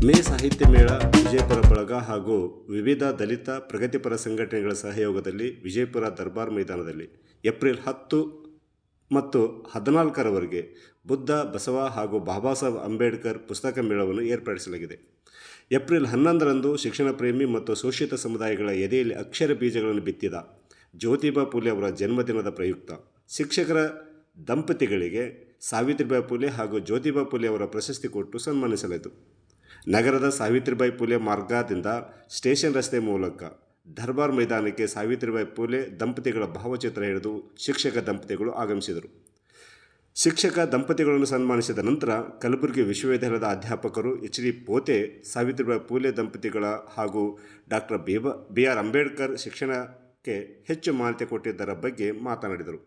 ಮೇ ಸಾಹಿತ್ಯ ಮೇಳ ವಿಜಯಪುರ ಬಳಗ ಹಾಗೂ ವಿವಿಧ ದಲಿತ ಪ್ರಗತಿಪರ ಸಂಘಟನೆಗಳ ಸಹಯೋಗದಲ್ಲಿ ವಿಜಯಪುರ ದರ್ಬಾರ್ ಮೈದಾನದಲ್ಲಿ ಏಪ್ರಿಲ್ 10 ಮತ್ತು 14ರವರೆಗೆ ಬುದ್ಧ ಬಸವ ಹಾಗೂ ಬಾಬಾ ಸಾಹೇಬ್ ಅಂಬೇಡ್ಕರ್ ಪುಸ್ತಕ ಮೇಳವನ್ನು ಏರ್ಪಡಿಸಲಾಗಿದೆ. ಏಪ್ರಿಲ್ 11ರಂದು ಶಿಕ್ಷಣ ಪ್ರೇಮಿ ಮತ್ತು ಶೋಷಿತ ಸಮುದಾಯಗಳ ಎದೆಯಲ್ಲಿ ಅಕ್ಷರ ಬೀಜಗಳನ್ನು ಬಿತ್ತಿದ ಜ್ಯೋತಿಬಾ ಫುಲೆ ಅವರ ಜನ್ಮದಿನದ ಪ್ರಯುಕ್ತ ಶಿಕ್ಷಕರ ದಂಪತಿಗಳಿಗೆ ಸಾವಿತ್ರಿಬಾಯಿ ಫುಲೆ ಹಾಗೂ ಜ್ಯೋತಿಬಾ ಫುಲೆ ಅವರ ಪ್ರಶಸ್ತಿ ಕೊಟ್ಟು ಸನ್ಮಾನಿಸಲಾಯಿತು. ನಗರದ ಸಾವಿತ್ರಿಬಾಯಿ ಫುಲೆ ಮಾರ್ಗದಿಂದ ಸ್ಟೇಷನ್ ರಸ್ತೆ ಮೂಲಕ ದರ್ಬಾರ್ ಮೈದಾನಕ್ಕೆ ಸಾವಿತ್ರಿಬಾಯಿ ಫುಲೆ ದಂಪತಿಗಳ ಭಾವಚಿತ್ರ ಹಿಡಿದು ಶಿಕ್ಷಕ ದಂಪತಿಗಳು ಆಗಮಿಸಿದರು. ಶಿಕ್ಷಕ ದಂಪತಿಗಳನ್ನು ಸನ್ಮಾನಿಸಿದ ನಂತರ ಕಲಬುರಗಿ ವಿಶ್ವವಿದ್ಯಾಲಯದ ಅಧ್ಯಾಪಕರು ಎಚ್.ಡಿ. ಪೋತೆ ಸಾವಿತ್ರಿಬಾಯಿ ಫುಲೆ ದಂಪತಿಗಳ ಹಾಗೂ ಡಾಕ್ಟರ್ ಬಿ.ಆರ್. ಅಂಬೇಡ್ಕರ್ ಶಿಕ್ಷಣಕ್ಕೆ ಹೆಚ್ಚು ಮಾನ್ಯತೆ ಕೊಟ್ಟಿದ್ದರ ಬಗ್ಗೆ ಮಾತನಾಡಿದರು.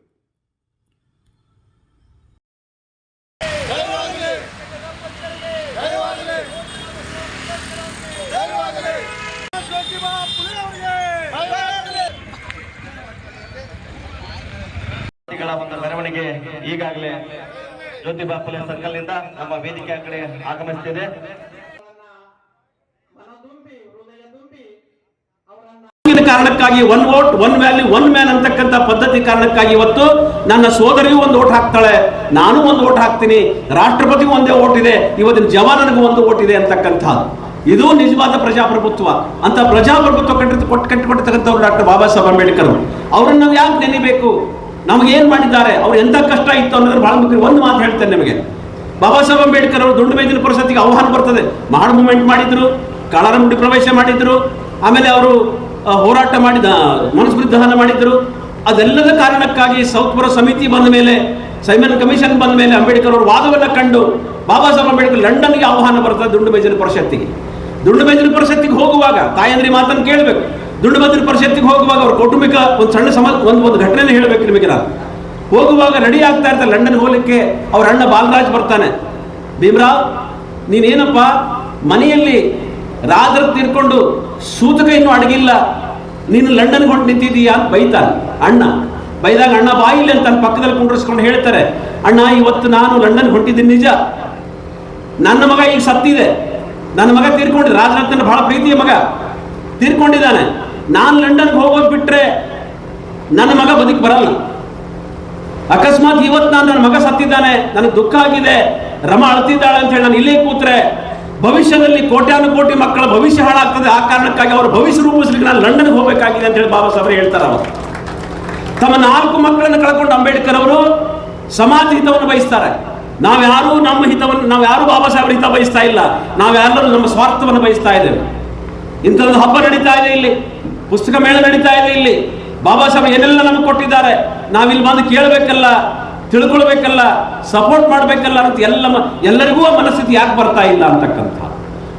ಒಂದು ಮೆರವಣಿಗೆ ಈಗಾಗಲೇ ಜ್ಯೋತಿಬಾ ಫುಲೆ ಸರ್ಕಲ್ ನಿಂದ ನಮ್ಮ ವೇದಿಕೆ ಕಡೆ ಆಗಮಿಸುತ್ತಿದೆ. ಕಾರಣಕ್ಕಾಗಿ one vote one value one man ಅಂತಕ್ಕಂಥ ಪದ್ಧತಿ ಕಾರಣಕ್ಕಾಗಿ ಇವತ್ತು ನನ್ನ ಸೋದರಿಯೂ ಒಂದು ಓಟ್ ಹಾಕ್ತಾಳೆ, ನಾನು ಒಂದು ಓಟ್ ಹಾಕ್ತೀನಿ, ರಾಷ್ಟ್ರಪತಿಗೂ ಒಂದೇ ಓಟ್ ಇದೆ, ಇವತ್ತಿನ ಜವಾನನಿಗೂ ಒಂದು ಓಟ್ ಇದೆ ಅಂತಕ್ಕಂಥ ಇದು ನಿಜವಾದ ಪ್ರಜಾಪ್ರಭುತ್ವ. ಅಂತ ಪ್ರಜಾಪ್ರಭುತ್ವ ಕಟ್ಟಿಕೊಟ್ಟಿರ್ತಕ್ಕಂಥವ್ರು ಡಾಕ್ಟರ್ ಬಾಬಾ ಸಾಹೇಬ್ ಅಂಬೇಡ್ಕರ್. ಅವ್ರನ್ನ ನಾವು ಯಾಕೆ ನೆನಿಬೇಕು? ನಮಗೇನು ಮಾಡಿದ್ದಾರೆ, ಅವ್ರು ಎಂಥ ಕಷ್ಟ ಇತ್ತು ಅನ್ನೋದ್ರ ಬಹಳ ಮುಖ್ಯ. ಒಂದು ಮಾತು ಹೇಳ್ತೇನೆ ನಿಮಗೆ. ಬಾಬಾ ಸಾಹೇಬ್ ಅಂಬೇಡ್ಕರ್ ಅವರು ದುಂಡು ಮೇಜಿನ ಪರಿಷತ್ತಿಗೆ ಆಹ್ವಾನ ಬರ್ತದೆ, ಮಾಡ್ ಮೂವ್ಮೆಂಟ್ ಮಾಡಿದ್ರು, ಕಾಳಾರಮುಡಿ ಪ್ರವೇಶ ಮಾಡಿದ್ರು, ಆಮೇಲೆ ಅವರು ಹೋರಾಟ ಮಾಡಿದ ಮನುಸ್ಮೃತಿ ದಹನ ಮಾಡಿದ್ರು. ಅದೆಲ್ಲದ ಕಾರಣಕ್ಕಾಗಿ ಸೌತ್ ಬರೋ ಸಮಿತಿ ಬಂದ ಮೇಲೆ, ಸೈಮನ್ ಕಮಿಷನ್ ಬಂದ ಮೇಲೆ ಅಂಬೇಡ್ಕರ್ ಅವರು ವಾದವನ್ನು ಕಂಡು ಬಾಬಾ ಸಾಹೇಬ್ ಅಂಬೇಡ್ಕರ್ ಲಂಡನ್ಗೆ ಆಹ್ವಾನ ಬರ್ತದೆ ದುಂಡು ಮೇಜಿನ ಪರಿಷತ್ತಿಗೆ. ದುಂಡು ಮೇಜಿನ ಪರಿಷತ್ತಿಗೆ ಹೋಗುವಾಗ ತಾಯಂದ್ರಿ ಮಾತನ್ನು ಕೇಳಬೇಕು. ದುಂಡು ಮೇಜಿನ ಪರಿಷತ್ತಿಗೆ ಹೋಗುವಾಗ ಅವ್ರ ಕೌಟುಂಬಿಕ ಒಂದು ಸಣ್ಣ ಒಂದು ಘಟನೆ ಹೇಳಬೇಕು ನಿಮಗೆ. ನಾನು ಹೋಗುವಾಗ ರೆಡಿ ಆಗ್ತಾ ಇರ್ತಾರೆ ಲಂಡನ್ ಹೋಗ್ಲಿಕ್ಕೆ. ಅವ್ರ ಅಣ್ಣ ಬಾಲರಾಜ್ ಬರ್ತಾನೆ, ಭೀಮರಾವ್ ನೀನೇನಪ್ಪ ಮನೆಯಲ್ಲಿ ರಾಜರು ತೀರ್ಕೊಂಡು ಸೂತಕ ಇನ್ನೂ ಅಡಗಿಲ್ಲ, ನೀನು ಲಂಡನ್ಗೆ ಹೊಂಟು ನಿಂತಿದ್ದೀಯಾ ಅಂತ ಬೈತಾನೆ ಅಣ್ಣ. ಬೈದಾಗ ಅಣ್ಣ ಬಾಯಿಲ್ಲ ಅಂತ ತನ್ನ ಪಕ್ಕದಲ್ಲಿ ಕುಂಡ್ರಿಸ್ಕೊಂಡು ಹೇಳ್ತಾರೆ, ಅಣ್ಣ ಇವತ್ತು ನಾನು ಲಂಡನ್ ಹೊಂಟಿದ್ದೀನಿ ನಿಜ, ನನ್ನ ಮಗ ಈಗ ಸತ್ತಿದೆ, ನನ್ನ ಮಗ ತೀರ್ಕೊಂಡಿದ್ದ, ರಾಜರತ್ನ ಬಹಳ ಪ್ರೀತಿಯ ಮಗ ತೀರ್ಕೊಂಡಿದ್ದಾನೆ, ನಾನು ಲಂಡನ್ಗೆ ಹೋಗೋದು ಬಿಟ್ರೆ ನನ್ನ ಮಗ ಬದುಕಿ ಬರಲ್ಲ. ಅಕಸ್ಮಾತ್ ಇವತ್ತು ನನ್ನ ಮಗ ಸತ್ತಿದ್ದಾನೆ, ನನಗೆ ದುಃಖ ಆಗಿದೆ, ರಮ ಅಳ್ತಿದ್ದಾಳೆ ಅಂತ ಹೇಳಿ ನಾನು ಇಲ್ಲೇ ಕೂತ್ರೆ ಭವಿಷ್ಯದಲ್ಲಿ ಕೋಟ್ಯಾನುಕೋಟಿ ಮಕ್ಕಳ ಭವಿಷ್ಯ ಹಾಳಾಗ್ತದೆ. ಆ ಕಾರಣಕ್ಕಾಗಿ ಅವರ ಭವಿಷ್ಯ ರೂಪಿಸ್ಲಿಕ್ಕೆ ನಾನು ಲಂಡನ್ಗೆ ಹೋಗಬೇಕಾಗಿದೆ ಅಂತ ಹೇಳಿ ಬಾಬಾ ಸಾಹೇಬ್ ಹೇಳ್ತಾರೆ. ಅವರು ತಮ್ಮ 4 ಮಕ್ಕಳನ್ನು ಕಳ್ಕೊಂಡು ಅಂಬೇಡ್ಕರ್ ಅವರು ಸಮಾಜ ಹಿತವನ್ನು ಬಯಸ್ತಾರೆ. ನಾವ್ಯಾರೂ ನಮ್ಮ ಹಿತವನ್ನು, ನಾವ್ಯಾರೂ ಬಾಬಾ ಸಾಹೇಬ್ರ ಹಿತ ಬಯಸ್ತಾ ಇಲ್ಲ, ನಾವ್ಯಾರೂ ನಮ್ಮ ಸ್ವಾರ್ಥವನ್ನು ಬಯಸ್ತಾ ಇದ್ದೇವೆ. ಇಂಥದ್ದು ಹಬ್ಬ ನಡೀತಾ ಇದೆ, ಇಲ್ಲಿ ಪುಸ್ತಕ ಮೇಳ ನಡೀತಾ ಇದೆ, ಇಲ್ಲಿ ಬಾಬಾ ಸಾಹೇಬ್ ಏನೆಲ್ಲ ನಮಗೆ ಕೊಟ್ಟಿದ್ದಾರೆ, ನಾವಿಲ್ಲಿ ಬಂದು ಕೇಳಬೇಕಲ್ಲ, ತಿಳ್ಕೊಳ್ಬೇಕಲ್ಲ, ಸಪೋರ್ಟ್ ಮಾಡಬೇಕಲ್ಲ ಅಂತ ಎಲ್ಲರಿಗೂ ಮನಸ್ಥಿತಿ ಯಾಕೆ ಬರ್ತಾ ಇಲ್ಲ ಅಂತಕ್ಕಂಥ.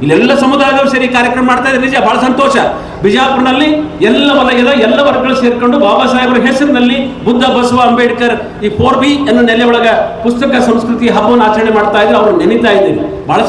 ಇಲ್ಲೆಲ್ಲ ಸಮುದಾಯದವರು ಸೇರಿ ಕಾರ್ಯಕ್ರಮ ಮಾಡ್ತಾ ಇದ್ದಾರೆ, ನಿಜ ಬಹಳ ಸಂತೋಷ. ಬಿಜಾಪುರನಲ್ಲಿ ಎಲ್ಲ ವಲಯದ ಎಲ್ಲ ವರ್ಗಗಳು ಸೇರ್ಕೊಂಡು ಬಾಬಾ ಸಾಹೇಬರ ಹೆಸರಿನಲ್ಲಿ ಬುದ್ಧ ಬಸವ ಅಂಬೇಡ್ಕರ್ ಈ 4B ಅನ್ನೋ ನೆಲೆ ಒಳಗ ಪುಸ್ತಕ ಸಂಸ್ಕೃತಿ ಹಬ್ಬವನ್ನು ಆಚರಣೆ ಮಾಡ್ತಾ ಇದ್ರು. ಅವ್ರು ನೆನೀತಾ ಇದ್ದೀರಿ, ಬಹಳ